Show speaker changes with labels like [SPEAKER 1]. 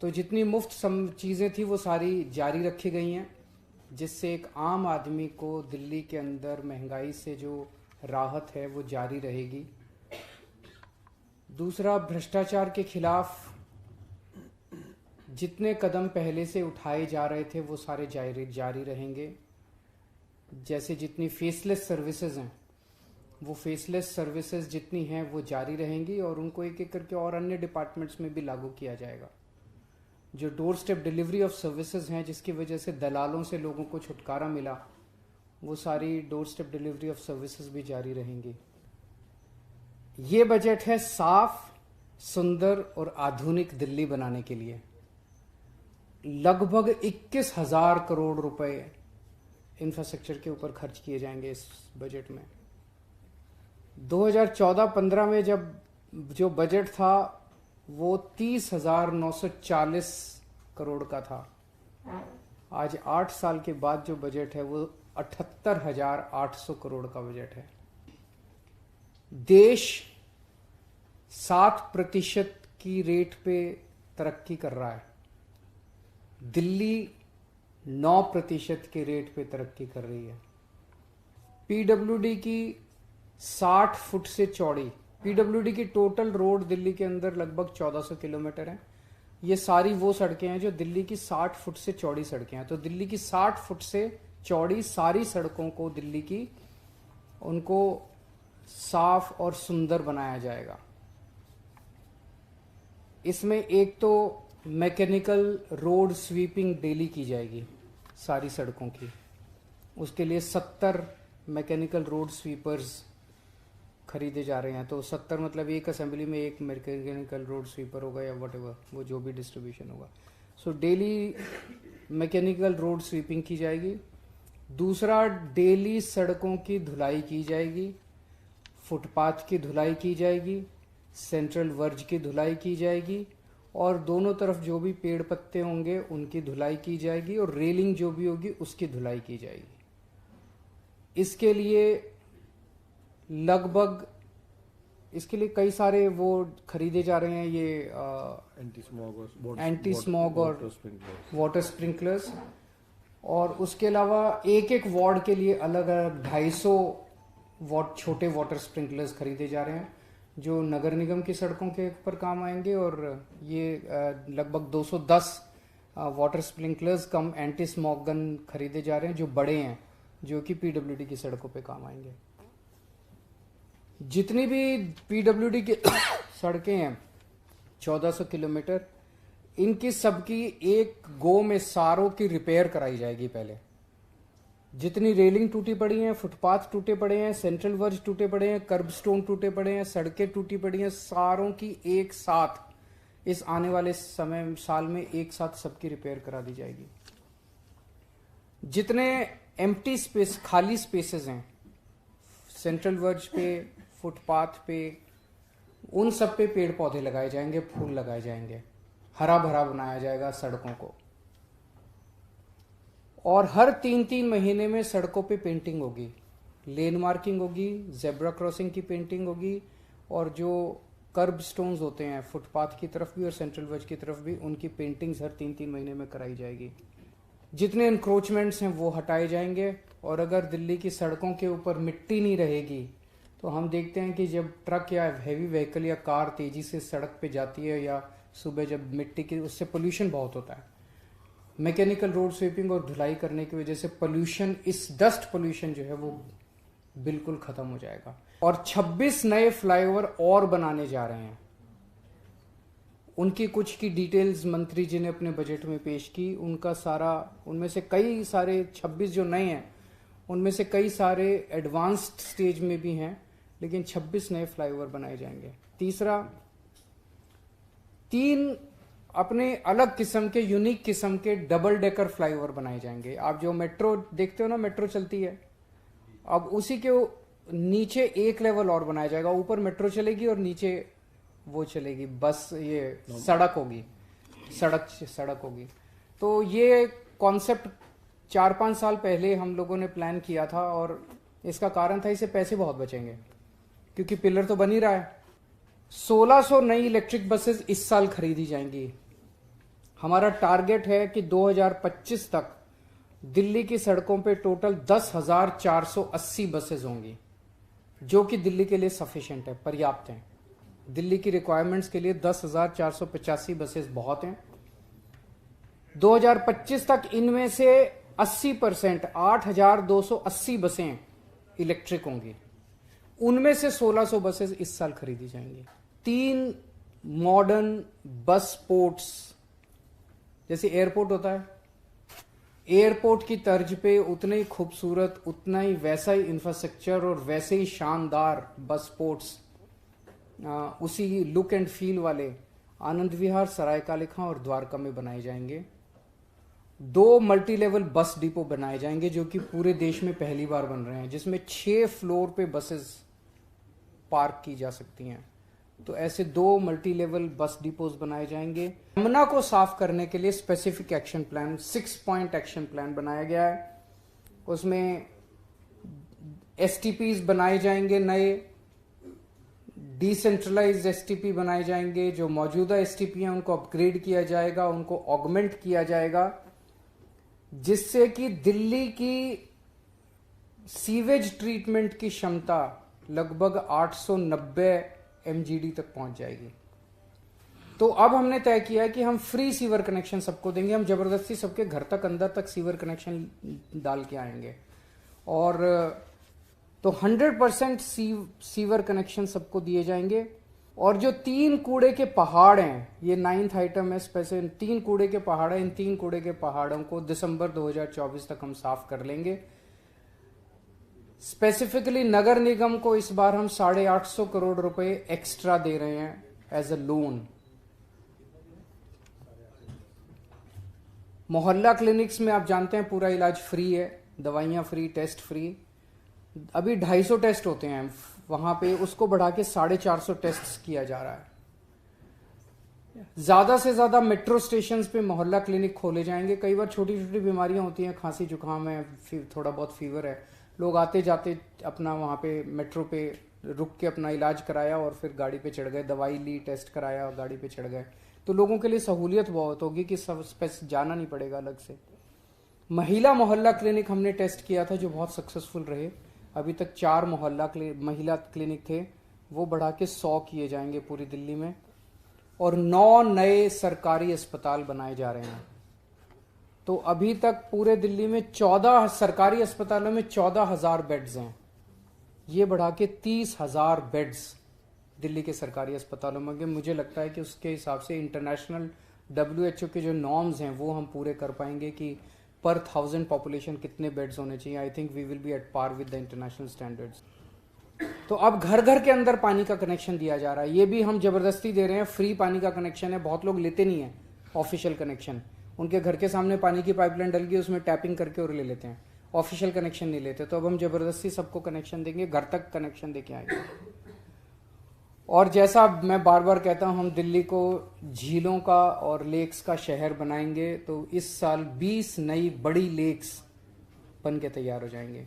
[SPEAKER 1] तो जितनी मुफ्त चीज़ें थी वो सारी जारी रखी गई हैं, जिससे एक आम आदमी को दिल्ली के अंदर महंगाई से जो राहत है वो जारी रहेगी। दूसरा, भ्रष्टाचार के खिलाफ जितने कदम पहले से उठाए जा रहे थे वो सारे जारी रहेंगे। जैसे जितनी फेसलेस सर्विसेज हैं, वो फेसलेस सर्विसेज जितनी हैं वो जारी रहेंगी और उनको एक एक करके और अन्य डिपार्टमेंट्स में भी लागू किया जाएगा। जो door step delivery of services हैं, जिसकी वजह से दलालों से लोगों को छुटकारा मिला, वो सारी door step delivery of services भी जारी रहेंगी। ये बजट है साफ, सुंदर और आधुनिक दिल्ली बनाने के लिए। लगभग 21,000 करोड़ रुपए इंफ्रास्ट्रक्चर के ऊपर खर्च किए जाएंगे इस बजट में। 2014-15 में जब जो बजट था वो 30,940 करोड़ का था। आज 8 साल के बाद जो बजट है वो 78,800 करोड़ का बजट है। देश 7% की रेट पे तरक्की कर रहा है, दिल्ली 9% के रेट पे तरक्की कर रही है। पीडब्ल्यूडी की 60 फुट से चौड़ी, पीडब्ल्यूडी की टोटल रोड दिल्ली के अंदर लगभग 1400 किलोमीटर है। ये सारी वो सड़कें हैं जो दिल्ली की 60 फुट से चौड़ी सड़कें हैं। तो दिल्ली की 60 फुट से चौड़ी सारी सड़कों को दिल्ली की, उनको साफ और सुंदर बनाया जाएगा। इसमें एक तो मैकेनिकल रोड स्वीपिंग डेली की जाएगी सारी सड़कों की। उसके लिए 70 मैकेनिकल रोड स्वीपर्स खरीदे जा रहे हैं। तो 70 मतलब एक असेंबली में एक मैकेनिकल रोड स्वीपर होगा या व्हाटएवर, वो जो भी डिस्ट्रीब्यूशन होगा। So daily mechanical road sweeping की जाएगी। दूसरा, डेली सड़कों की धुलाई की जाएगी, फुटपाथ की धुलाई की जाएगी, सेंट्रल वर्ज की धुलाई की जाएगी और दोनों तरफ जो भी पेड़ पत्ते होंगे उनकी धुलाई की जाएगी और रेलिंग जो भी होगी उसकी धुलाई की जाएगी। इसके लिए कई सारे वो खरीदे जा रहे हैं, ये एंटी स्मॉग और वाटर स्प्रिंकलर्स। और उसके अलावा एक एक वार्ड के लिए अलग अलग 250 छोटे वाटर स्प्रिंकलर्स खरीदे जा रहे हैं जो नगर निगम की सड़कों के ऊपर काम आएंगे। और ये लगभग 210 वाटर स्प्रिंकलर्स कम एंटी स्मॉग गन खरीदे जा रहे हैं जो बड़े हैं, जो कि पीडब्ल्यूडी की सड़कों पे काम आएंगे। जितनी भी पीडब्ल्यूडी की सड़कें हैं 1400 किलोमीटर, इनकी सबकी एक गो में सारों की रिपेयर कराई जाएगी। पहले जितनी रेलिंग टूटी पड़ी हैं, फुटपाथ टूटे पड़े हैं, सेंट्रल वर्ज टूटे पड़े हैं, कर्ब स्टोन टूटे पड़े हैं, सड़कें टूटी पड़ी हैं, सारों की एक साथ इस आने वाले साल में एक साथ सबकी रिपेयर करा दी जाएगी। जितने एम्प्टी स्पेस, खाली स्पेसेस हैं सेंट्रल वर्ज पे, फुटपाथ पे, उन सब पे पेड़ पौधे लगाए जाएंगे, फूल लगाए जाएंगे, हरा भरा बनाया जाएगा सड़कों को। और हर 3-3 महीने में सड़कों पे पेंटिंग होगी, लेन मार्किंग होगी, जेब्रा क्रॉसिंग की पेंटिंग होगी और जो कर्ब स्टोन्स होते हैं फुटपाथ की तरफ भी और सेंट्रल वर्ज की तरफ भी, उनकी पेंटिंग्स हर 3-3 महीने में कराई जाएगी। जितने इंक्रोचमेंट्स हैं वो हटाए जाएंगे। और अगर दिल्ली की सड़कों के ऊपर मिट्टी नहीं रहेगी तो हम देखते हैं कि जब ट्रक या हैवी व्हीकल या कार तेजी से सड़क पे जाती है या सुबह जब मिट्टी की, उससे पोल्यूशन बहुत होता है। मैकेनिकल रोड स्वीपिंग और धुलाई करने की वजह से पोल्यूशन, इस डस्ट पोल्यूशन जो है वो बिल्कुल खत्म हो जाएगा। और 26 नए फ्लाईओवर और बनाने जा रहे हैं। उनकी कुछ की डिटेल्स मंत्री जी ने अपने बजट में पेश की। उनका सारा, उनमें से कई सारे 26 जो नए हैं उनमें से कई सारे एडवांस्ड स्टेज में भी हैं, लेकिन 26 नए फ्लाईओवर बनाए जाएंगे। तीसरा, 3 अपने अलग किस्म के, यूनिक किस्म के डबल डेकर फ्लाईओवर बनाए जाएंगे। आप जो मेट्रो देखते हो ना, मेट्रो चलती है, अब उसी के नीचे एक लेवल और बनाया जाएगा। ऊपर मेट्रो चलेगी और नीचे वो चलेगी, बस ये सड़क होगी, सड़क होगी। तो ये कॉन्सेप्ट 4-5 साल पहले हम लोगों ने प्लान किया था और इसका कारण था इससे पैसे बहुत बचेंगे क्योंकि पिलर तो बन ही रहा है। 1600 नई इलेक्ट्रिक बसेस इस साल खरीदी जाएंगी हमारा टारगेट है कि 2025 तक दिल्ली की सड़कों पे टोटल 10,480 बसेस होंगी, जो कि दिल्ली के लिए सफिशिएंट है, पर्याप्त है। दिल्ली की रिक्वायरमेंट्स के लिए 10,485 बसेस बहुत हैं। 2025 तक इनमें से 80%, 8,280 बसें इलेक्ट्रिक होंगी। उनमें से 1,600 बसेस इस साल खरीदी जाएंगी। 3 मॉडर्न बस पोर्ट्स, जैसे एयरपोर्ट होता है, एयरपोर्ट की तर्ज पे उतने ही खूबसूरत, उतना ही वैसा ही इंफ्रास्ट्रक्चर और वैसे ही शानदार बस पोर्ट्स, उसी लुक एंड फील वाले आनंद विहार, सरायकाले खां और द्वारका में बनाए जाएंगे। 2 मल्टी लेवल बस डिपो बनाए जाएंगे, जो कि पूरे देश में पहली बार बन रहे हैं, जिसमें 6 फ्लोर पे बसेस पार्क की जा सकती हैं। तो ऐसे 2 मल्टी लेवल बस डिपोज बनाए जाएंगे। यमुना को साफ करने के लिए specific action plan, 6 point action plan बनाया गया है। उसमें एसटीपीज बनाए जाएंगे, नए डिसेंट्रलाइज्ड एसटीपी बनाए जाएंगे। जो मौजूदा एसटीपी हैं उनको अपग्रेड किया जाएगा, उनको ऑगमेंट किया जाएगा, जिससे कि दिल्ली की सीवेज ट्रीटमेंट की क्षमता लगभग 890 एमजीडी तक पहुंच जाएगी। तो अब हमने तय किया है कि हम फ्री सीवर कनेक्शन सबको देंगे। हम जबरदस्ती सबके घर तक, अंदर तक सीवर कनेक्शन डाल के आएंगे। और तो 100% सीवर कनेक्शन सबको दिए जाएंगे। और जो 3 कूड़े के पहाड़ हैं, ये 9th आइटम है, स्पेशल 3 कूड़े के पहाड़ हैं। इन 3 कूड़े के पहाड़ों को दिसंबर 2024 तक हम साफ कर लेंगे। स्पेसिफिकली नगर निगम को इस बार हम 850 करोड़ रुपए एक्स्ट्रा दे रहे हैं एज अ लोन। मोहल्ला क्लिनिक्स में आप जानते हैं पूरा इलाज फ्री है, दवाइयां फ्री, टेस्ट फ्री। अभी 250 टेस्ट होते हैं वहां पे, उसको बढ़ा के 450 टेस्ट किया जा रहा है। ज्यादा से ज्यादा मेट्रो स्टेशन पे मोहल्ला क्लिनिक खोले जाएंगे। कई बार छोटी छोटी बीमारियां होती हैं, खांसी जुकाम है, थोड़ा बहुत फीवर है, लोग आते जाते अपना वहां पे मेट्रो पे रुक के अपना इलाज कराया और फिर गाड़ी पे चढ़ गए, दवाई ली, टेस्ट कराया और गाड़ी पे चढ़ गए। तो लोगों के लिए सहूलियत बहुत होगी कि सब जाना नहीं पड़ेगा अलग से। महिला मोहल्ला क्लिनिक हमने टेस्ट किया था, जो बहुत सक्सेसफुल रहे। अभी तक 4 महिला क्लिनिक थे, वो बढ़ा के 100 किए जाएंगे पूरी दिल्ली में। और 9 नए सरकारी अस्पताल बनाए जा रहे हैं। तो अभी तक पूरे दिल्ली में 14 सरकारी अस्पतालों में 14,000 बेड्स हैं। ये बढ़ा के 30,000 बेड्स दिल्ली के सरकारी अस्पतालों में। मुझे लगता है कि उसके हिसाब से इंटरनेशनल WHO के जो नॉर्म्स हैं वो हम पूरे कर पाएंगे कि पर 1000 पॉपुलेशन कितने बेड्स होने चाहिए। I think we will be at par with the international standards. तो अब घर घर के अंदर पानी का कनेक्शन दिया जा रहा है। ये भी हम जबरदस्ती दे रहे हैं, फ्री पानी का कनेक्शन है। बहुत लोग लेते नहीं है ऑफिशियल कनेक्शन, उनके घर के सामने पानी की पाइपलाइन डल गई, उसमें टैपिंग करके और ले लेते हैं, ऑफिशियल कनेक्शन नहीं लेते। तो अब हम जबरदस्ती सबको कनेक्शन देंगे, घर तक कनेक्शन देके आएंगे। और जैसा मैं बार बार कहता हूं, हम दिल्ली को झीलों का और लेक्स का शहर बनाएंगे। तो इस साल 20 नई बड़ी लेक्स बन के तैयार हो जाएंगे।